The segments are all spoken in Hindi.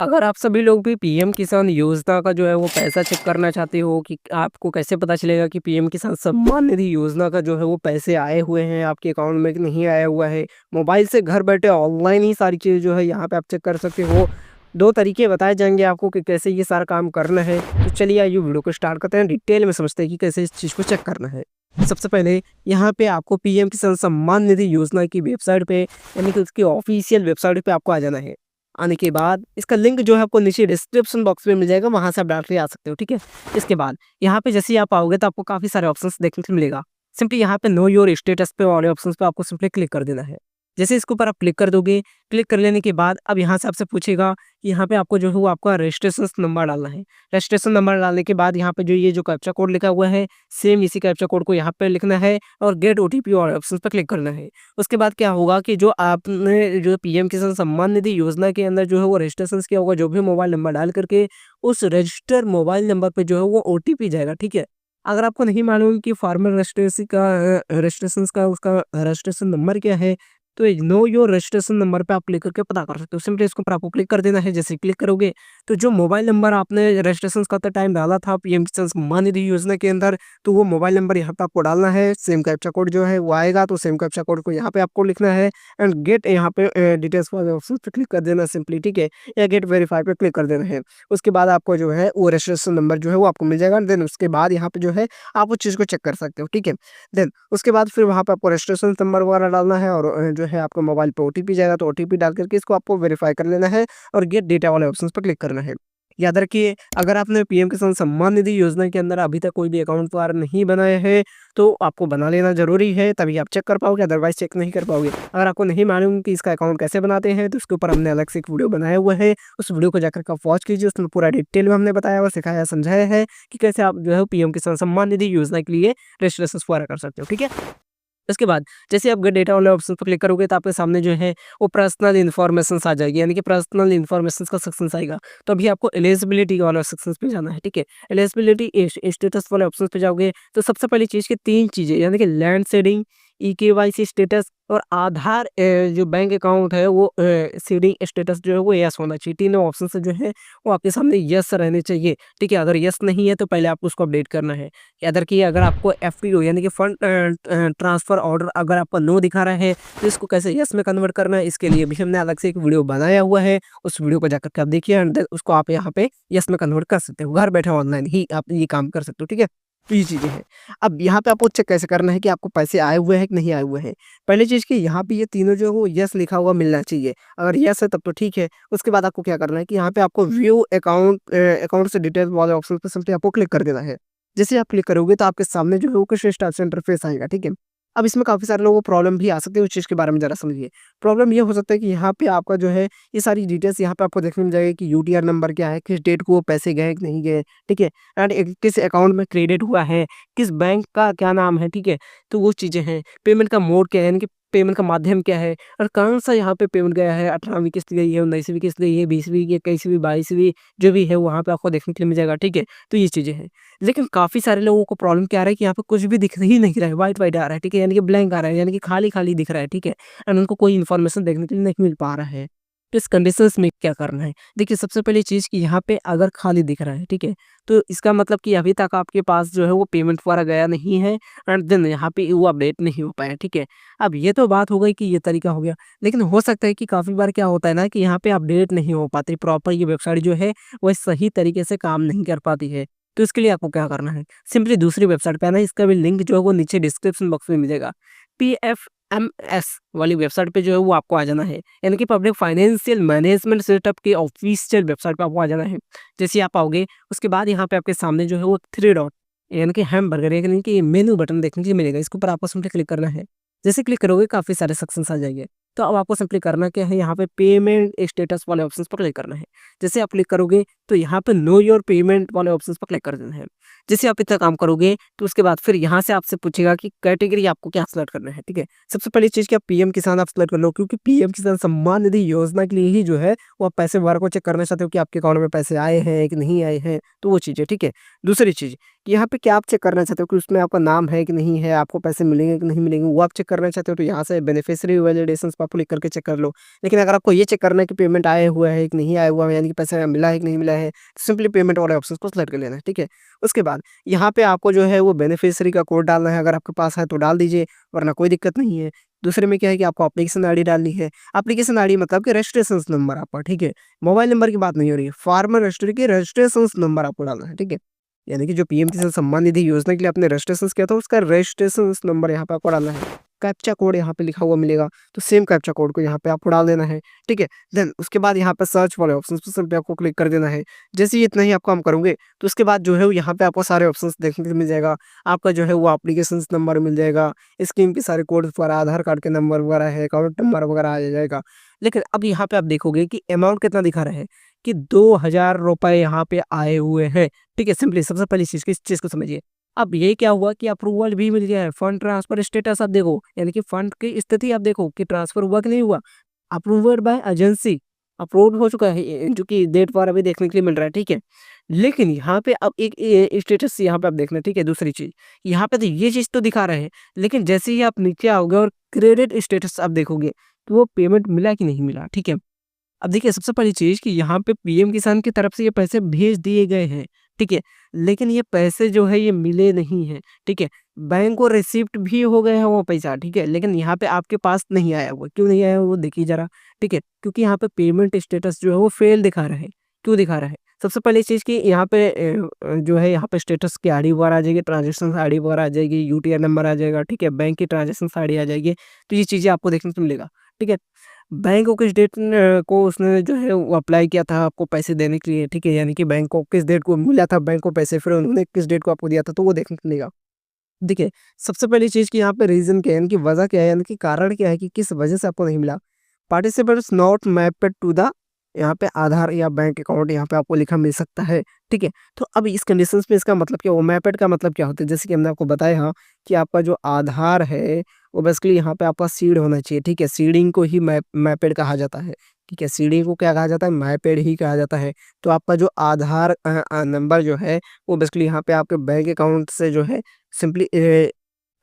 अगर आप सभी लोग भी पीएम किसान योजना का जो है वो पैसा चेक करना चाहते हो कि आपको कैसे पता चलेगा कि पीएम किसान सम्मान निधि योजना का जो है वो पैसे आए हुए हैं आपके अकाउंट में कि नहीं आया हुआ है। मोबाइल से घर बैठे ऑनलाइन ही सारी चीज़ जो है यहाँ पे आप चेक कर सकते हो। 2 तरीके बताए जाएँगे आपको कि कैसे ये सारा काम करना है। तो चलिए आइए वीडियो को स्टार्ट करते हैं, डिटेल में समझते हैं कि कैसे इस चीज़ को चेक करना है। सबसे पहले यहाँ पे आपको पीएम किसान सम्मान निधि योजना की वेबसाइट पे यानी कि उसकी ऑफ़िशियल वेबसाइट पे आपको आ जाना है। आने के बाद इसका लिंक जो है आपको नीचे डिस्क्रिप्शन बॉक्स में मिल जाएगा, वहाँ से आप डायरेक्टली आ सकते हो, ठीक है? इसके बाद यहाँ पे जैसे ही आप आओगे तो आपको काफ़ी सारे ऑप्शंस देखने को मिलेगा। सिंपली यहाँ पे नो योर स्टेटस पे वाले ऑप्शंस पे आपको सिंपली क्लिक कर देना है। जैसे इसके ऊपर आप क्लिक कर दोगे, क्लिक कर लेने के बाद अब यहाँ से आपसे पूछेगा कि यहाँ पे आपको जो है वो आपका रजिस्ट्रेशन नंबर डालना है। रजिस्ट्रेशन नंबर डालने के बाद यहाँ पे जो ये जो कैप्चा कोड लिखा हुआ है, सेम इसी कैप्चा कोड को यहाँ पे लिखना है और गेट ओटीपी वाले ऑप्शन पे क्लिक करना है। उसके बाद क्या होगा कि जो आपने जो पीएम किसान सम्मान निधि योजना के अंदर जो है वो रजिस्ट्रेशन किया होगा, जो भी मोबाइल नंबर डाल करके उस रजिस्टर्ड मोबाइल नंबर पे जो है वो ओटीपी जाएगा, ठीक है? अगर आपको नहीं मालूम कि फार्मर रजिस्ट्रेशन का उसका रजिस्ट्रेशन नंबर क्या है, तो नो योर रजिस्ट्रेशन नंबर पे आप क्लिक करके पता कर सकते हो। सिंपली इसके ऊपर आपको क्लिक कर देना है। जैसे ही क्लिक करोगे तो जो मोबाइल नंबर आपने रजिस्ट्रेशन करते टाइम डाला था पीएम किसान सम्मान निधि योजना के अंदर, तो वो मोबाइल नंबर यहाँ पे आपको डालना है। सेम कैप्चा कोड जो है वो आएगा, तो सेम कैप्चा कोड को यहाँ पे आपको लिखना है एंड गेट यहाँ पे डिटेल्स वाले ऑप्शन पे क्लिक कर देना सिंपली, ठीक है? या गेट वेरीफाई पे क्लिक कर देना है। उसके बाद आपको जो है वो रजिस्ट्रेशन नंबर जो है वो आपको मिल जाएगा। देन उसके बाद यहाँ पे जो है आप उस चीज़ को चेक कर सकते हो, ठीक है? देन उसके बाद फिर वहाँ पे आपको रजिस्ट्रेशन नंबर वगैरह डालना है और जो है आपको मोबाइल पे ओटीपी जाएगा, तो ओटीपी डाल करके इसको आपको वेरीफाई कर लेना है और गेट डेटा वाले ऑप्शंस पर क्लिक करना है। याद रखिए, अगर आपने पीएम किसान सम्मान निधि योजना के अंदर अभी तक कोई भी अकाउंट वगैरह नहीं बनाया है, तो आपको बना लेना ज़रूरी है, तभी आप चेक कर पाओगे, अदरवाइज़ चेक नहीं कर पाओगे। अगर आपको नहीं मालूम कि इसका अकाउंट कैसे बनाते हैं, तो उसके ऊपर हमने अलग से एक वीडियो बनाया हुआ है, उस वीडियो को जाकर के आप वॉच कीजिए, उसमें पूरा डिटेल में हमने बताया और सिखाया, समझाया है कि कैसे आप जो है पीएम किसान सम्मान निधि योजना के लिए रजिस्ट्रेशन वगैरह कर सकते हो, ठीक है? उसके बाद जैसे आप गेट डेटा वाले ऑप्शन पर क्लिक करोगे तो आपके सामने जो है वो पर्सनल इन्फॉर्मेशंस आ जाएगी, यानी कि पर्सनल इन्फॉर्मेशंस का सेक्शन आएगा। तो अभी आपको एलिजिबिलिटी वाला सेक्शन पे जाना है, ठीक है? एलिजिबिलिटी स्टेटस वाले ऑप्शन पे जाओगे तो सबसे पहली चीज़ की 3 चीज़ें, यानी कि लैंड शेडिंग, ईकेवाईसी स्टेटस और आधार जो बैंक अकाउंट है वो सीडिंग स्टेटस जो है वो यस होना चाहिए। तीनों ऑप्शन से जो है वो आपके सामने यस रहने चाहिए, ठीक है? अगर यस नहीं है तो पहले आपको उसको अपडेट करना है। अदर की अगर आपको एफपीओ यानी कि फंड ट्रांसफर ऑर्डर अगर आपका नो दिखा रहा है, तो इसको कैसे यस में कन्वर्ट करना है, इसके लिए भी हमने अलग से एक वीडियो बनाया हुआ है। उस वीडियो को जाकर के आप देखिए एंड देन उसको आप यहाँ पे यस में कन्वर्ट कर सकते हो। घर बैठे ऑनलाइन ही आप ये काम कर सकते हो, ठीक है? तो ये चीज़ें हैं। अब यहाँ पे आपको चेक कैसे करना है कि आपको पैसे आए हुए हैं कि नहीं आए हुए हैं। पहली चीज़ कि यहाँ पे ये तीनों जो है वो यस लिखा हुआ मिलना चाहिए। अगर यस है तब तो ठीक है। उसके बाद आपको क्या करना है कि यहाँ पे आपको व्यू अकाउंट से डिटेल वाले ऑप्शन पे सिंपली आपको क्लिक कर देना है। जैसे आप क्लिक करोगे तो आपके सामने जो है वो कुछ इस टाइप से इंटरफेस आएगा, ठीक है? अब इसमें काफ़ी सारे लोगों को प्रॉब्लम भी आ सकती है, उस चीज़ के बारे में ज़रा समझिए। प्रॉब्लम ये हो सकता है कि यहाँ पे आपका जो है ये सारी डिटेल्स यहाँ पे आपको देखने मिल जाएगी कि यूटीआर नंबर क्या है, किस डेट को वो पैसे गए कि नहीं गए, ठीक है? एंड किस अकाउंट में क्रेडिट हुआ है, किस बैंक का क्या नाम है, ठीक है? तो वो चीज़ें हैं। पेमेंट का मोड क्या है, यानी कि पेमेंट का माध्यम क्या है और कौन-सा यहाँ पे पेमेंट गया है, 18वीं किस्त गई है, 19वीं किस्त गई है, 20वीं, 21वीं, 22वीं जो भी है वहाँ पे आपको देखने के लिए मिल जाएगा, ठीक है? तो ये चीज़ें हैं। लेकिन काफ़ी सारे लोगों को प्रॉब्लम क्या आ रहा है कि यहाँ पे कुछ भी दिख ही नहीं रहा है, व्हाइट-व्हाइट आ रहा है, ठीक है? यानी कि ब्लैंक आ रहा है, यानी कि खाली-खाली दिख रहा है, ठीक है? एंड उनको कोई इन्फॉर्मेशन देखने के लिए नहीं मिल पा रहा है। तो इस कंडीशंस में क्या करना है? देखिए, सबसे पहली चीज़ कि यहाँ पे अगर खाली दिख रहा है, ठीक है? तो इसका मतलब कि अभी तक आपके पास जो है वो पेमेंट वगैरह गया नहीं है एंड देन यहाँ पे वो अपडेट नहीं हो पाया, ठीक है? अब ये तो बात हो गई कि ये तरीका हो गया, लेकिन हो सकता है कि काफ़ी बार क्या होता है ना कि यहाँ पे अपडेट नहीं हो पाती, प्रॉपर ये वेबसाइट जो है वो सही तरीके से काम नहीं कर पाती है। तो इसके लिए आपको क्या करना है? सिंपली दूसरी वेबसाइट पे आना है, इसका भी लिंक जो है वो नीचे डिस्क्रिप्शन बॉक्स में मिलेगा। पीएफएमएस वाली वेबसाइट पे जो है वो आपको आ जाना है, यानी कि पब्लिक फाइनेंशियल मैनेजमेंट सेटअप की ऑफिशियल वेबसाइट पे आपको आ जाना है। जैसे आप आओगे उसके बाद यहाँ पे आपके सामने जो है वो 3 डॉट यानी कि हैमबर्गर यानी कि मेनू बटन देखने के लिए मिलेगा, इसके ऊपर आपको सिंपली क्लिक करना है। जैसे क्लिक करोगे काफ़ी सारे सेक्शंस आ जाएंगे। तो अब आपको सिंपली करना क्या है, यहाँ पे पेमेंट स्टेटस वाले ऑप्शंस पर क्लिक करना है। जैसे आप क्लिक करोगे तो यहाँ पे नो योर पेमेंट वाले ऑप्शंस पर क्लिक कर देना है। जैसे आप इतना काम करोगे तो उसके बाद फिर यहाँ से आपसे पूछेगा कि कैटेगरी आपको क्या सेलेक्ट करना है, ठीक है? सबसे पहली चीज़ कि आप पीएम किसान आप सेलेक्ट कर लो, क्योंकि पीएम किसान सम्मान निधि योजना के लिए ही जो है वो आप पैसे वगैरह को चेक करना चाहते हो कि आपके अकाउंट में पैसे आए हैं कि नहीं आए हैं, तो वो चीज़ है, ठीक है? दूसरी चीज़ कि यहाँ पे क्या आप चेक करना चाहते हो कि उसमें आपका नाम है कि नहीं है, आपको पैसे मिलेंगे कि नहीं मिलेंगे, वो आप चेक करना चाहते हो तो यहाँ से बेनिफिशियरी वैलिडेशंस पे आप क्लिक करके चेक कर लो। लेकिन अगर आपको ये चेक करना है कि पेमेंट आया हुआ है कि नहीं आया हुआ है, यानी कि पैसा मिला है कि नहीं मिला है, तो सिंपली पेमेंट वाले ऑप्शन को सेलेक्ट कर लेना है, ठीक है। उसके बाद यहाँ पे आपको जो है वो बेनिफिशियरी का कोड डालना है, अगर आपके पास है तो डाल दीजिए, वरना कोई दिक्कत नहीं है। दूसरे में क्या है कि आपको एप्लीकेशन आईडी डालनी है। एप्लीकेशन आईडी मतलब कि रजिस्ट्रेशन नंबर आपका, ठीक है। मोबाइल नंबर की बात नहीं हो रही है, फार्मर रजिस्ट्री की रजिस्ट्रेशन नंबर आपको डालना है, ठीक है। यानी कि जो पीएम किसान सम्मान निधि योजना के लिए आपने रजिस्ट्रेशन किया था, उसका रजिस्ट्रेशन नंबर यहाँ पे आपको डालना है। कैप्चा कोड यहाँ पे लिखा हुआ मिलेगा, तो सेम कैप्चा कोड को यहाँ पे आपको डाल देना है, ठीक है। देन उसके बाद यहाँ पे सर्च वाले ऑप्शन पे सिंपली आपको क्लिक कर देना है। जैसे ही इतना ही आप काम करोगे तो उसके बाद जो है वो यहाँ पे आपको सारे ऑप्शंस देखने को मिल जाएगा। आपका जो है वो एप्लीकेशन नंबर मिल जाएगा, स्कीम के सारे कोड वगैरह, आधार कार्ड के नंबर वगैरह है, अकाउंट नंबर वगैरह आ जाएगा। लेकिन अब यहाँ पे आप देखोगे कि अमाउंट कितना दिखा रहा है कि 2000 रुपए यहाँ पे आए हुए हैं, ठीक है। सिंपली सबसे पहली चीज इस चीज को समझिए। अब ये क्या हुआ कि अप्रूवल भी मिल गया है, फंड ट्रांसफर स्टेटस आप देखो, यानी कि फंड की स्थिति आप देखो कि ट्रांसफर हुआ कि नहीं हुआ। अप्रूव्ड बाय एजेंसी, अप्रूव हो चुका है, जो कि डेट पर अभी देखने के लिए मिल रहा है, ठीक है। लेकिन यहाँ पे अब एक स्टेटस यहाँ पे आप देखना, ठीक है। दूसरी चीज यहाँ पे तो ये चीज तो दिखा रहे हैं, लेकिन जैसे ही आप नीचे आओगे और क्रेडिट स्टेटस आप देखोगे तो वो पेमेंट मिला कि नहीं मिला, ठीक है। अब देखिए सबसे पहली चीज कि यहाँ पे पीएम किसान की तरफ से ये पैसे भेज दिए गए हैं, ठीक है। लेकिन ये पैसे जो है ये मिले नहीं हैं, ठीक है। बैंक को रिसिप्ट भी हो गया है वो पैसा, ठीक है। लेकिन यहाँ पे आपके पास नहीं आया हुआ, क्यों नहीं आया हुआ वो देखिए जरा, ठीक है। क्योंकि यहाँ पे पेमेंट स्टेटस जो है वो फेल दिखा रहा है। क्यों दिखा रहा है? सबसे पहली चीज कि यहाँ पे जो है यहाँ पे स्टेटस की आईडी वगैरह आ जाएगी, ट्रांजेक्शन आईडी वगैरह आ जाएगी, यूटीआई नंबर आ जाएगा, ठीक है। बैंक की ट्रांजेक्शन आईडी आ जाएगी, तो ये चीजें आपको देखने को मिलेगा, ठीक है। बैंक को किस डेट को उसने जो है वो अप्लाई किया था आपको पैसे देने के लिए, ठीक है। यानी कि बैंक को किस डेट को मिला था, बैंक को पैसे, फिर उन्होंने किस डेट को आपको दिया था, तो वो देखने को मिलेगा। देखिए सबसे पहली चीज़ कि यहाँ पे रीज़न क्या है, यानी कि वजह क्या है, यानी कि कारण क्या है कि किस वजह से आपको नहीं मिला। Participants not mapped to the, यहाँ पे आधार या बैंक अकाउंट यहाँ पे आपको लिखा मिल सकता है, ठीक है। तो अब इस कंडीशंस में इसका मतलब क्या, वो मैपेड का मतलब क्या होता है, जैसे कि हमने आपको बताया हाँ कि आपका जो आधार है वो बेसिकली यहाँ पे आपका सीड होना चाहिए, ठीक है। सीडिंग को ही मैपेड कहा जाता है, ठीक है। सीडिंग को क्या कहा जाता है, मैपेड ही कहा जाता है। तो आपका जो आधार नंबर जो है वो बेसिकली यहाँ पे आपके बैंक अकाउंट से जो है सिंपली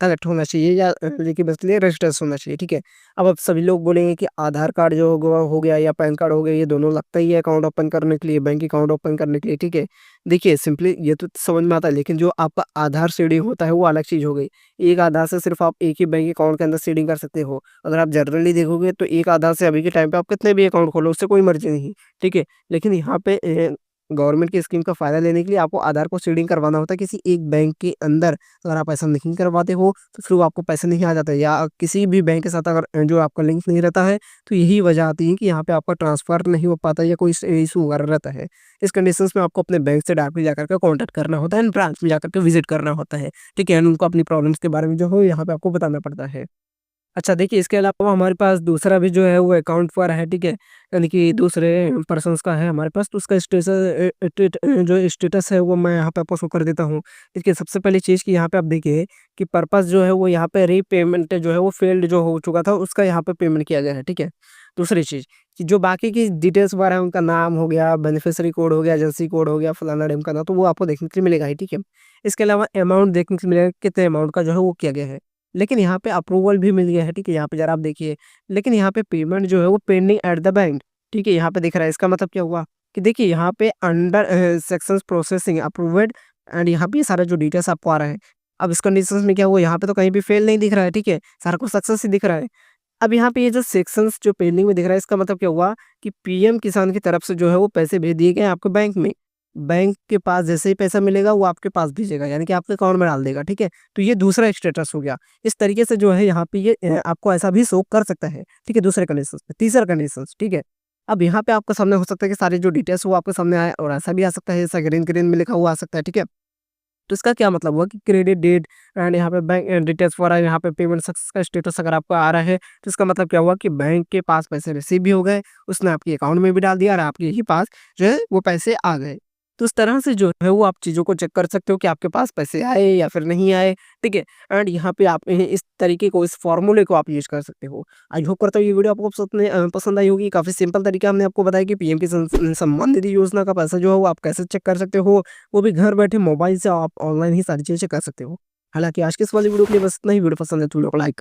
कनेक्ट होना चाहिए, या देखिए बेसिकली रजिस्टर्स होना चाहिए, ठीक है। अब सभी लोग बोलेंगे कि आधार कार्ड जो हो गया या पैन कार्ड हो गया, ये दोनों लगता ही है अकाउंट ओपन करने के लिए, बैंक अकाउंट ओपन करने के लिए, ठीक है। देखिए सिंपली ये तो समझ में आता है, लेकिन जो आपका आधार सीडिंग होता है वो अलग चीज़ हो गई। एक आधार से सिर्फ आप एक ही बैंक अकाउंट के अंदर सीडिंग कर सकते हो। अगर आप जनरली देखोगे तो एक आधार से अभी के टाइम पे आप कितने भी अकाउंट खोलो, उससे कोई मर्जी नहीं, ठीक है। लेकिन यहाँ पे गवर्नमेंट की स्कीम का फ़ायदा लेने के लिए आपको आधार को सीडिंग करवाना होता है किसी एक बैंक के अंदर। अगर आप ऐसा नहीं करवाते हो तो फिर वो आपको पैसे नहीं आ जाते, या किसी भी बैंक के साथ अगर जो आपका लिंक नहीं रहता है, तो यही वजह आती है कि यहाँ पे आपका ट्रांसफ़र नहीं हो पाता या कोई इशू वगैरह रहता है। इस कंडीशंस में आपको अपने बैंक से डायरेक्टली जाकर के कॉन्टैक्ट करना होता है एंड ब्रांच में जाकर के विजिट करना होता है, ठीक है। एंड उनको अपनी प्रॉब्लम्स के बारे में जो हो यहाँ पे आपको बताना पड़ता है। अच्छा देखिए इसके अलावा हमारे पास दूसरा भी जो है वो अकाउंट पर है, ठीक है। यानी कि दूसरे पर्सन्स का है हमारे पास, तो उसका जो स्टेटस है वो मैं यहाँ पे आपको शो कर देता हूँ। देखिए सबसे पहली चीज़ कि यहाँ पे आप देखिए कि पर्पस जो है वो यहाँ पे रीपेमेंट जो है वो फेल्ड जो हो चुका था, उसका यहाँ पे पेमेंट किया गया है, ठीक है। दूसरी चीज़ कि जो बाकी की डिटेल्स वगैरह है, उनका नाम हो गया, बेनिफिशियरी कोड हो गया, एजेंसी कोड हो गया, फलाना ढिमकाना, तो वो आपको देखने के लिए मिलेगा ही, ठीक है। इसके अलावा अमाउंट देखने को मिलेगा, कितने अमाउंट का जो है वो किया गया है। लेकिन यहाँ पे अप्रूवल भी मिल गया है, ठीक है। यहाँ पे ज़रा आप देखिए, लेकिन यहाँ पे पेमेंट जो है वो पेंडिंग एट द बैंक, ठीक है। यहाँ पे दिख रहा है, इसका मतलब क्या हुआ कि देखिए यहाँ पे under sections processing approved, and यहाँ पे ये सारा जो डिटेल्स आपको आ रहा है। अब इस कंडीशंस में क्या हुआ, यहाँ पे तो कहीं भी फेल नहीं दिख रहा है, ठीक है। सारा कुछ सक्सेस ही दिख रहा है। अब यहाँ पे ये जो सेक्शंस जो पेंडिंग में दिख रहा है, इसका मतलब क्या हुआ कि पीएम किसान की तरफ से जो है वो पैसे भेज दिए गए आपके बैंक में। बैंक के पास जैसे ही पैसा मिलेगा वो आपके पास भेजेगा, यानी कि आपके अकाउंट में डाल देगा, ठीक है। तो ये दूसरा स्टेटस हो गया। इस तरीके से जो है यहाँ पे ये आपको ऐसा भी शो कर सकता है, ठीक है, दूसरे कंडीशंस पे। तीसरा कंडीशंस, ठीक है। अब यहाँ पे आपके सामने हो सकता है कि सारे जो डिटेल्स वो आपके सामने आए, और ऐसा भी आ सकता है ऐसा ग्रीन ग्रीन में लिखा हुआ आ सकता है, ठीक है। तो इसका क्या मतलब हुआ कि क्रेडिट डेट एंड यहाँ पे बैंक डिटेल्स वगैरह, यहाँ पे पेमेंट सक्सेस का स्टेटस अगर आपको आ रहा है, तो इसका मतलब क्या हुआ कि बैंक के पास पैसे रिसीव भी हो गए, उसने आपके अकाउंट में भी डाल दिया और आपके ही पास जो है वो पैसे आ गए। तो इस तरह से जो है वो आप चीज़ों को चेक कर सकते हो कि आपके पास पैसे आए या फिर नहीं आए, ठीक है? एंड यहाँ पे आप इस तरीके को, इस फ़ॉर्मूले को आप यूज़ कर सकते हो। आई होप करता हूँ ये वीडियो आपको पसंद आई होगी। काफ़ी सिंपल तरीका हमने आपको बताया कि पीएम किसान सम्मान निधि योजना का पैसा जो है वो आप कैसे चेक कर सकते हो, वो भी घर बैठे मोबाइल से आप ऑनलाइन ही सारी चीज़ें कर सकते हो। हालाँकि आज के इस वाली वीडियो के लिए बस इतना ही। वीडियो पसंद है तो वीडियो को लाइक